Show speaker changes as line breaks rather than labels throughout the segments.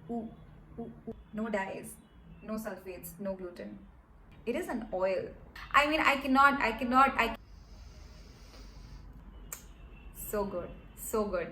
Ooh, no dyes, no sulfates, no gluten. It is an oil. I mean, I so good, so good.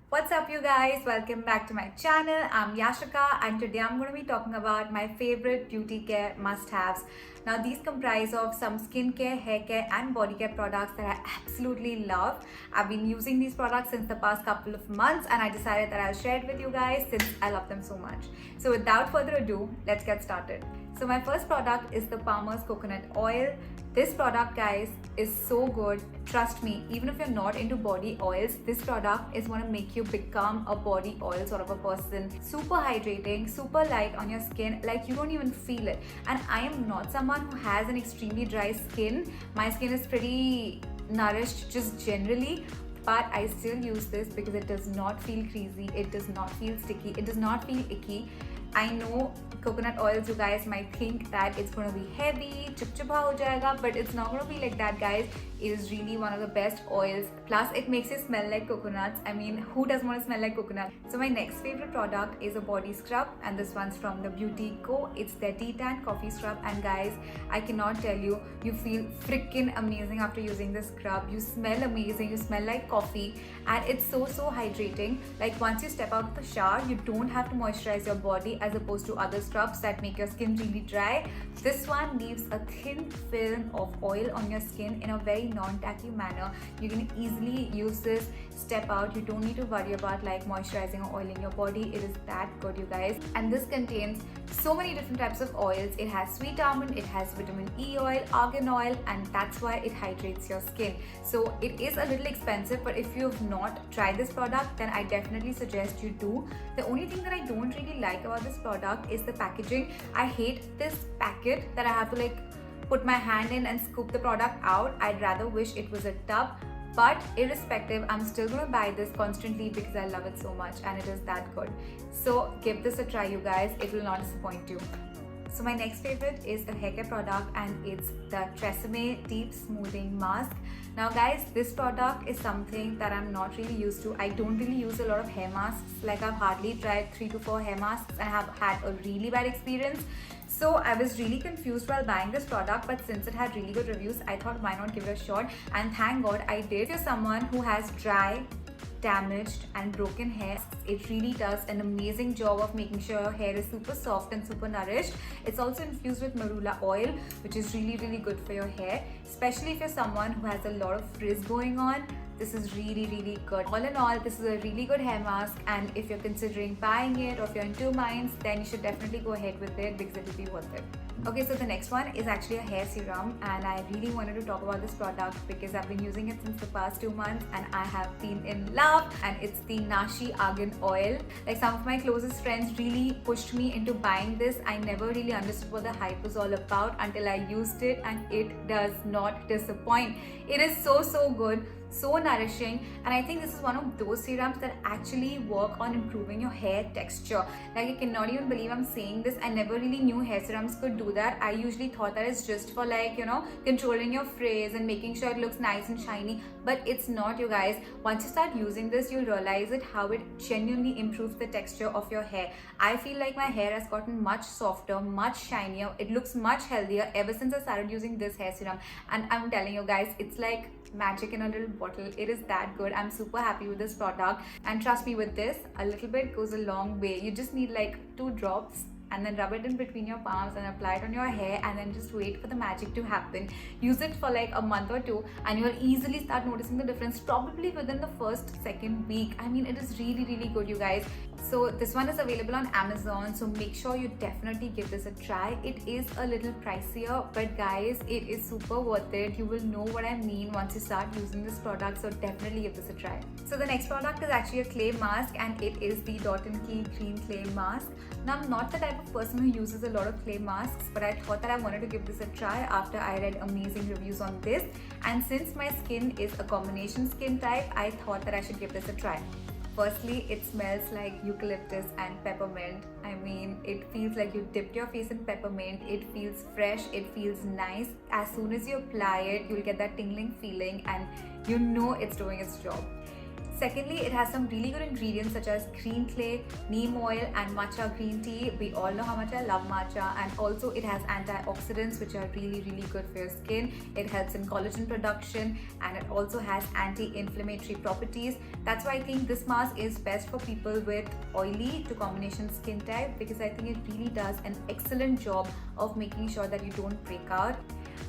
What's up, you guys? Welcome back to my channel. I'm Yashika, and today I'm going to be talking about my favorite beauty care must-haves. Now, these comprise of some skincare, hair care, and body care products that I absolutely love. I've been using these products since the past couple of months, and I decided that I'll share it with you guys since I love them so much. So, without further ado, let's get started. So, my first product is the Palmer's Coconut Oil. This product, guys, is so good. Trust me, even if you're not into body oils, this product is going to make you become a body oil sort of a person. Super hydrating, super light on your skin, like you don't even feel it. And I am not someone who has an extremely dry skin. My skin is pretty nourished just generally, but I still use this because it does not feel greasy, it does not feel sticky, it does not feel icky. I know coconut oils, you guys might think that it's going to be heavy, chipchipa ho jayega, but it's not going to be like that, guys. It is really one of the best oils. Plus, it makes you smell like coconuts. I mean, who doesn't want to smell like coconut? So my next favorite product is a body scrub, and this one's from the Beauty Co. It's their T-Tan Coffee Scrub, and guys, I cannot tell you, you feel freaking amazing after using this scrub. You smell amazing, you smell like coffee, and it's so hydrating. Like once you step out of the shower, you don't have to moisturize your body as opposed to other scrubs that make your skin really dry. This one leaves a thin film of oil on your skin in a very non-tacky manner. You can easily use this, step out. You don't need to worry about like moisturizing or oiling your body. It is that good, you guys. And this contains so many different types of oils. It has sweet almond, it has vitamin E oil, argan oil, and that's why it hydrates your skin. So it is a little expensive, but if you've not tried this product, then I definitely suggest you do. The only thing that I don't really like about this product is the packaging. I hate this packet that I have to like put my hand in and scoop the product out. I'd rather wish it was a tub, but irrespective, I'm still gonna buy this constantly because I love it so much and it is that good. So give this a try, you guys. It will not disappoint you. So my next favorite is a hair care product, and it's the Tresemme Deep Smoothing Mask. Now guys, this product is something that I'm not really used to. I don't really use a lot of hair masks. Like I've hardly tried 3 to 4 hair masks and I have had a really bad experience. So I was really confused while buying this product, but since it had really good reviews, I thought why not give it a shot, and thank God I did. If you're someone who has dry, damaged and broken hair, it really does an amazing job of making sure your hair is super soft and super nourished. It's also infused with marula oil, which is really good for your hair, especially if you're someone who has a lot of frizz going on. This is really good. All in all, this is a really good hair mask, and if you're considering buying it or if you're in two minds, then you should definitely go ahead with it because it will be worth it. Okay, so the next one is actually a hair serum, and I really wanted to talk about this product because I've been using it since the past 2 months and I have been in love, and it's the Nashi Argan Oil. Like some of my closest friends really pushed me into buying this. I never really understood what the hype was all about until I used it, and it does not disappoint. It is so good, so nourishing, and I think this is one of those serums that actually work on improving your hair texture. Like I cannot even believe I'm saying this. I never really knew hair serums could do that. I usually thought that it's just for like, you know, controlling your frizz and making sure it looks nice and shiny, but it's not, you guys. Once you start using this, you'll realize it how it genuinely improves the texture of your hair. I feel like my hair has gotten much softer, much shinier. It looks much healthier ever since I started using this hair serum, and I'm telling you guys, it's like magic in a little bottle. It is that good. I'm super happy with this product, and trust me, with this, a little bit goes a long way. You just need like 2 drops and then rub it in between your palms and apply it on your hair, and then just wait for the magic to happen. Use it for like a month or 2 and you'll easily start noticing the difference probably within the second week. I mean, it is really good, you guys. So this one is available on Amazon, so make sure you definitely give this a try. It is a little pricier, but guys, it is super worth it. You will know what I mean once you start using this product, so definitely give this a try. So the next product is actually a clay mask, and it is the Dot & Key Green Clay Mask. Now, I'm not the type of person who uses a lot of clay masks, but I thought that I wanted to give this a try after I read amazing reviews on this, and since my skin is a combination skin type, I thought that I should give this a try. Firstly, it smells like eucalyptus and peppermint. I mean, it feels like you dipped your face in peppermint. It feels fresh, it feels nice. As soon as you apply it, you'll get that tingling feeling and you know it's doing its job. Secondly, it has some really good ingredients such as green clay, neem oil and matcha green tea. We all know how much I love matcha, and also it has antioxidants which are really good for your skin. It helps in collagen production and it also has anti-inflammatory properties. That's why I think this mask is best for people with oily to combination skin type, because I think it really does an excellent job of making sure that you don't break out.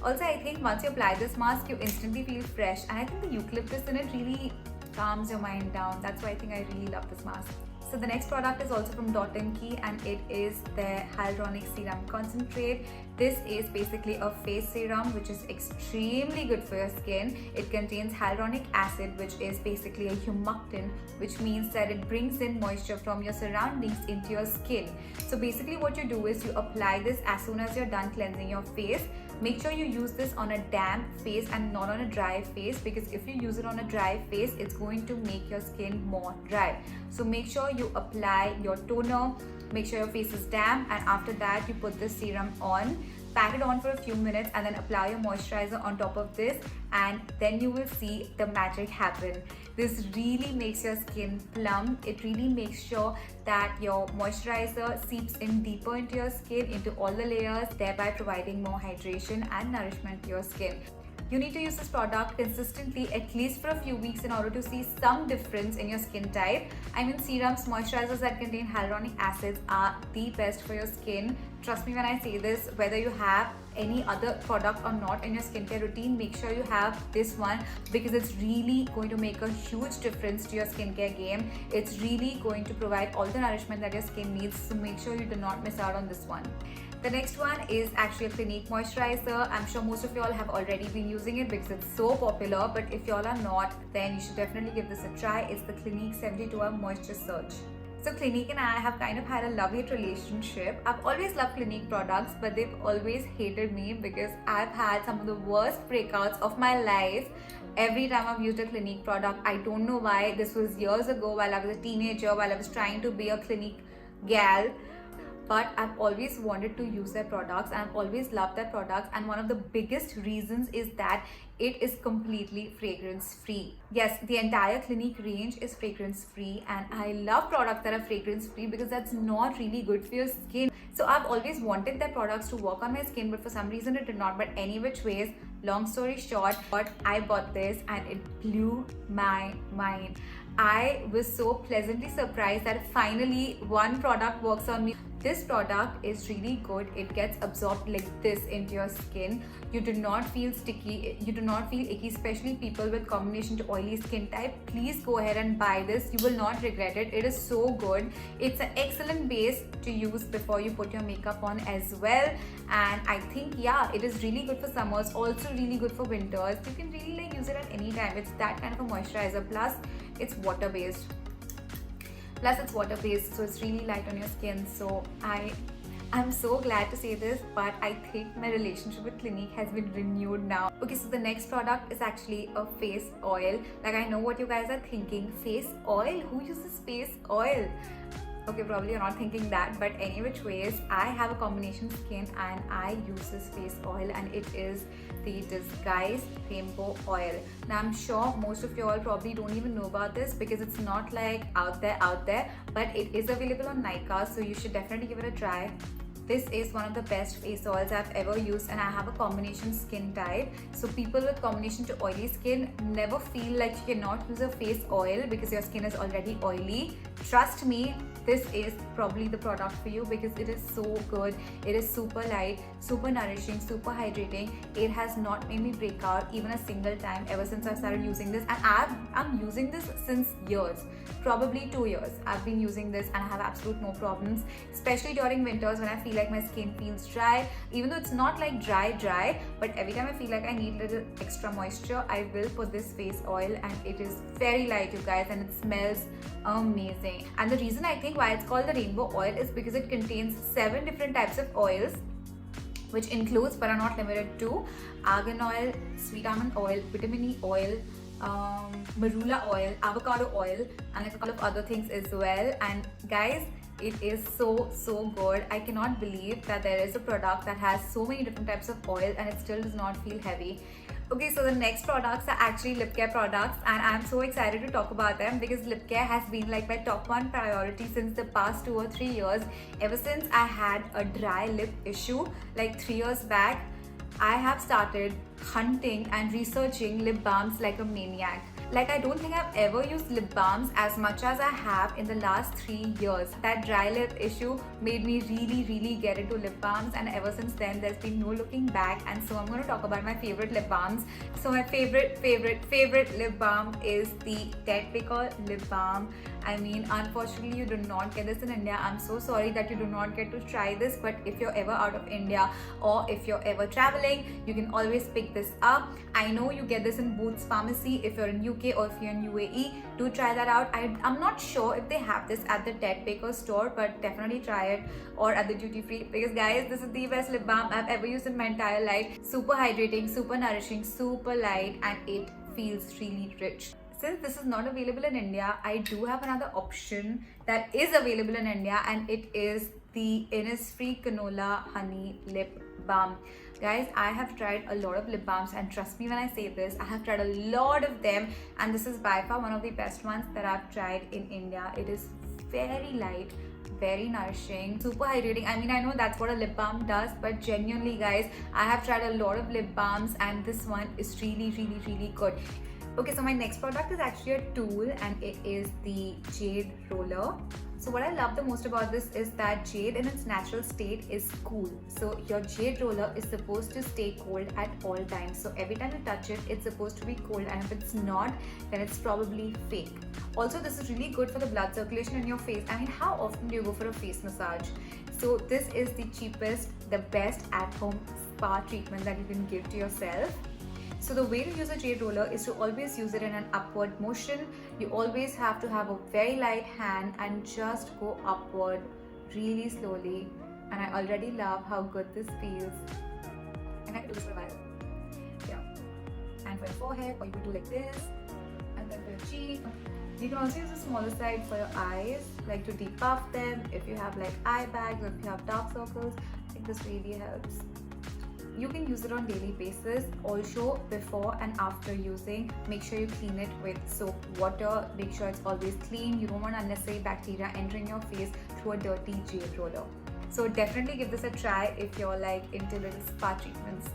Also, I think once you apply this mask, you instantly feel fresh, and I think the eucalyptus in it really calms your mind down. That's why I think I really love this mask. So the next product is also from Dot & Key, and it is their hyaluronic serum concentrate. This is basically a face serum which is extremely good for your skin. It contains hyaluronic acid, which is basically a humectant, which means that it brings in moisture from your surroundings into your skin. So basically what you do is you apply this as soon as you're done cleansing your face. Make sure you use this on a damp face and not on a dry face, because if you use it on a dry face, it's going to make your skin more dry. So make sure you apply your toner, make sure your face is damp, and after that you put this serum on. Pat it on for a few minutes and then apply your moisturizer on top of this, and then you will see the magic happen. This really makes your skin plump. It really makes sure that your moisturizer seeps in deeper into your skin, into all the layers, thereby providing more hydration and nourishment to your skin. You need to use this product consistently at least for a few weeks in order to see some difference in your skin type. I mean, serums, moisturizers that contain hyaluronic acids are the best for your skin. Trust me when I say this, whether you have any other product or not in your skincare routine, make sure you have this one, because it's really going to make a huge difference to your skincare game. It's really going to provide all the nourishment that your skin needs, so make sure you do not miss out on this one. The next one is actually a Clinique moisturizer. I'm sure most of y'all have already been using it because it's so popular, but if y'all are not, then you should definitely give this a try. It's the Clinique 72-Hour Moisture Surge. So Clinique and I have kind of had a love-hate relationship. I've always loved Clinique products, but they've always hated me because I've had some of the worst breakouts of my life every time I've used a Clinique product. I don't know why. This was years ago while I was a teenager, while I was trying to be a Clinique gal. But I've always wanted to use their products and I've always loved their products, and one of the biggest reasons is that it is completely fragrance free. Yes, the entire Clinique range is fragrance free, and I love products that are fragrance free because that's not really good for your skin. So I've always wanted their products to work on my skin, but for some reason it did not. But any which ways, long story short, I bought this and it blew my mind. I was so pleasantly surprised that finally one product works on me. This product is really good. It gets absorbed like this into your skin. You do not feel sticky, you do not feel icky, especially people with combination to oily skin type. Please go ahead and buy this. You will not regret it. It is so good. It's an excellent base to use before you put your makeup on as well. And I think, yeah, it is really good for summers, also really good for winters. You can really use it at any time. It's that kind of a moisturizer. Plus, it's water-based. So it's really light on your skin. So I'm so glad to say this, but I think my relationship with Clinique has been renewed now. Okay, so the next product is actually a face oil. Like, I know what you guys are thinking, face oil? Who uses face oil? Okay, probably you're not thinking that, but any which ways, I have a combination skin and I use this face oil, and it is the Disguise Rainbow Oil. Now I'm sure most of you all probably don't even know about this because it's not like out there, but it is available on Nykaa, so you should definitely give it a try. This is one of the best face oils I've ever used, and I have a combination skin type. So people with combination to oily skin, never feel like you cannot use a face oil because your skin is already oily. Trust me, this is probably the product for you because it is so good. It is super light, super nourishing, super hydrating. It has not made me break out even a single time ever since I started using this, and I'm using this since years, probably 2 years. I've been using this and I have absolute no problems, especially during winters when I feel like my skin feels dry. Even though it's not like dry, but every time I feel like I need a little extra moisture, I will put this face oil, and it is very light, you guys, and it smells amazing. And the reason I think why it's called the rainbow oil is because it contains 7 different types of oils, which includes but are not limited to argan oil, sweet almond oil, vitamin E oil, marula oil, avocado oil, and like a couple of other things as well. And guys, it is so good. I cannot believe that there is a product that has so many different types of oil and it still does not feel heavy. Okay, so the next products are actually lip care products, and I'm so excited to talk about them because lip care has been like my top one priority since the past 2 or 3 years. Ever since I had a dry lip issue like 3 years back, I have started hunting and researching lip balms like a maniac. Like, I don't think I've ever used lip balms as much as I have in the last 3 years. That dry lip issue made me really get into lip balms, and ever since then there's been no looking back. And so I'm going to talk about my favorite lip balms. So my favorite lip balm is the Ted Baker lip balm. I mean, unfortunately you do not get this in India. I'm so sorry that you do not get to try this, but if you're ever out of India or if you're ever traveling, you can always pick this up. I know you get this in Boots Pharmacy if you're in UK or if you're in UAE. Do try that out. I'm not sure if they have this at the Ted Baker store, but definitely try it, or at the duty free, because guys, this is the best lip balm I've ever used in my entire life. Super hydrating, super nourishing, super light, and it feels really rich. Since this is not available in India, I do have another option that is available in India, and it is the Innisfree Canola Honey Lip Balm. Guys, I have tried a lot of lip balms, and trust me when I say this, I have tried a lot of them, and this is by far one of the best ones that I've tried in India. It is very light, very nourishing, super hydrating. I mean, I know that's what a lip balm does, but genuinely guys, I have tried a lot of lip balms and this one is really good. Okay, so my next product is actually a tool, and it is the Jade Roller. So what I love the most about this is that jade in its natural state is cool. So your jade roller is supposed to stay cold at all times. So every time you touch it, it's supposed to be cold, and if it's not, then it's probably fake. Also, this is really good for the blood circulation in your face. I mean, how often do you go for a face massage? So this is the cheapest, the best at-home spa treatment that you can give to yourself. So the way to use a jade roller is to always use it in an upward motion. You always have to have a very light hand and just go upward really slowly. And I already love how good this feels. And I can do this for a while. Yeah. And for your forehead, or you could do like this. And then for your cheek. You can also use the smaller side for your eyes, like to depuff them. If you have like eye bags, or if you have dark circles, I think this really helps. You can use it on daily basis. Also, before and after using, make sure you clean it with soap water. Make sure it's always clean. You don't want unnecessary bacteria entering your face through a dirty jade roller. So definitely give this a try if you're like into little spa treatments.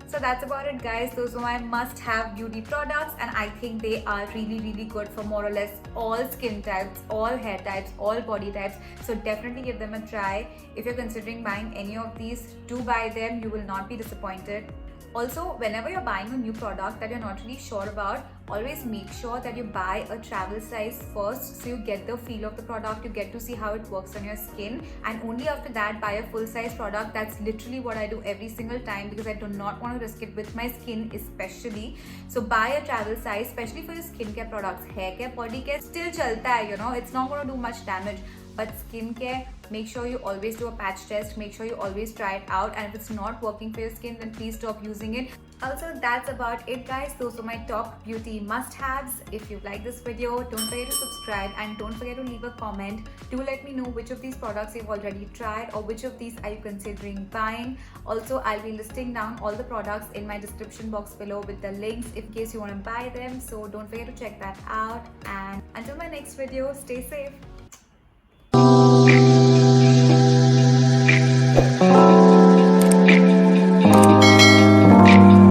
So that's about it guys. Those are my must-have beauty products, and I think they are really good for more or less all skin types, all hair types, all body types. So definitely give them a try. If you're considering buying any of these, do buy them. You will not be disappointed. Also, whenever you're buying a new product that you're not really sure about, always make sure that you buy a travel size first, so you get the feel of the product, you get to see how it works on your skin, and only after that buy a full size product. That's literally what I do every single time, because I do not want to risk it with my skin especially. So buy a travel size, especially for your skincare products. Hair care, body care still chalta hai, you know, it's not going to do much damage. But skincare, make sure you always do a patch test, make sure you always try it out, and if it's not working for your skin, then please stop using it. Also, that's about it guys. Those are my top beauty must-haves. If you like this video, don't forget to subscribe and don't forget to leave a comment. Do let me know which of these products you've already tried, or which of these are you considering buying. Also, I'll be listing down all the products in my description box below with the links in case you want to buy them. So don't forget to check that out, and until my next video, stay safe.